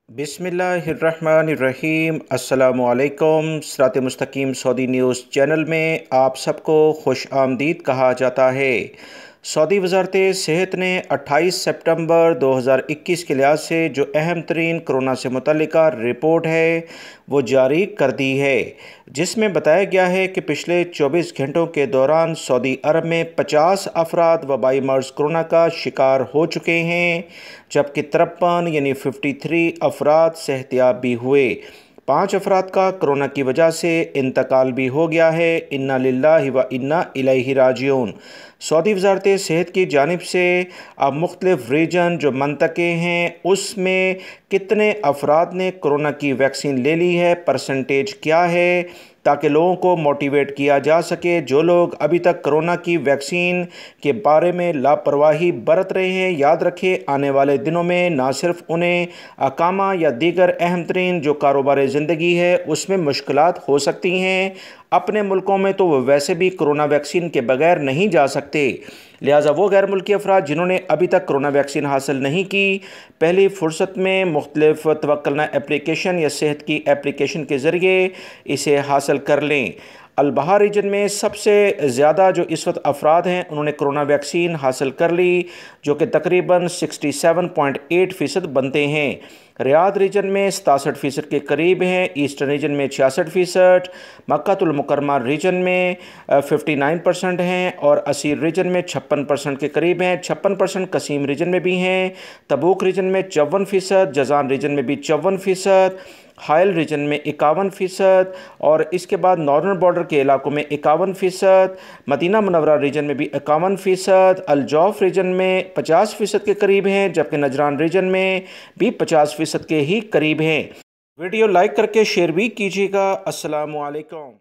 बिस्मिल्लाहिर्रहमानिर्रहीम। अस्सलामुअलैकुम। सिरात मुस्तकीम सऊदी न्यूज़ चैनल में आप सबको खुश आमदीद कहा जाता है। सऊदी वजारत सेहत ने 28 सितंबर 2021 के लिहाज से जो अहम तरीन कोरोना से मुतल्लिका रिपोर्ट है वो जारी कर दी है, जिसमें बताया गया है कि पिछले 24 घंटों के दौरान सऊदी अरब में 50 अफराद वबाई मर्ज़ कोरोना का शिकार हो चुके हैं, जबकि 53 यानी 53 अफराद सेहतियाब भी हुए। 5 अफराद का कोरोना की वजह से इंतकाल भी हो गया है। इन्ना लिल्लाहि व इन्ना इलैहि राजिऊन। सऊदी वजारत सेहत की जानिब से अब मुख्तलिफ रीजन जो मनतके हैं उसमें कितने अफराद ने कोरोना की वैक्सीन ले ली है, परसेंटेज क्या है, ताकि लोगों को मोटिवेट किया जा सके। जो लोग अभी तक कोरोना की वैक्सीन के बारे में लापरवाही बरत रहे हैं, याद रखें आने वाले दिनों में ना सिर्फ उन्हें अकामा या दीगर अहम तरीन जो कारोबार ज़िंदगी है उसमें मुश्किलात हो सकती हैं। अपने मुल्कों में तो वो वैसे भी कोरोना वैक्सीन के बगैर नहीं जा सकते, लिहाजा वो गैर मुल्की अफराद जिन्होंने अभी तक कोरोना वैक्सीन हासिल नहीं की, पहली फ़ुर्सत में मुख्तलिफ तवक्कुलना एप्लीकेशन या सेहत की एप्लीकेशन के ज़रिए इसे हासिल कर लें। अल-बहा रीजन में सबसे ज़्यादा जो इस वक्त अफराद हैं उन्होंने कोरोना वैक्सीन हासिल कर ली, जो कि तकरीबन 67.8% बनते हैं। रियाद रीजन में 67% के करीब हैं, ईस्टर्न रीजन में 66%, मक्कातुल मुकर्रमा रीजन में 59% हैं और असीर रीजन में 56% के करीब हैं। 56% कसीम रीजन में भी हैं, तबूक रीजन में 54%, जजान रीजन में भी 54%, हायल रीजन में 51% और इसके बाद नॉर्दर्न बॉर्डर के इलाकों में 51%, मदीना मुनव्वरा रीजन में भी 51%, अल-जौफ रीजन में 50% के करीब हैं, जबकि नजरान रीजन में भी 50% के ही करीब हैं। वीडियो लाइक करके शेयर भी कीजिएगा। अस्सलामु अलैकुम।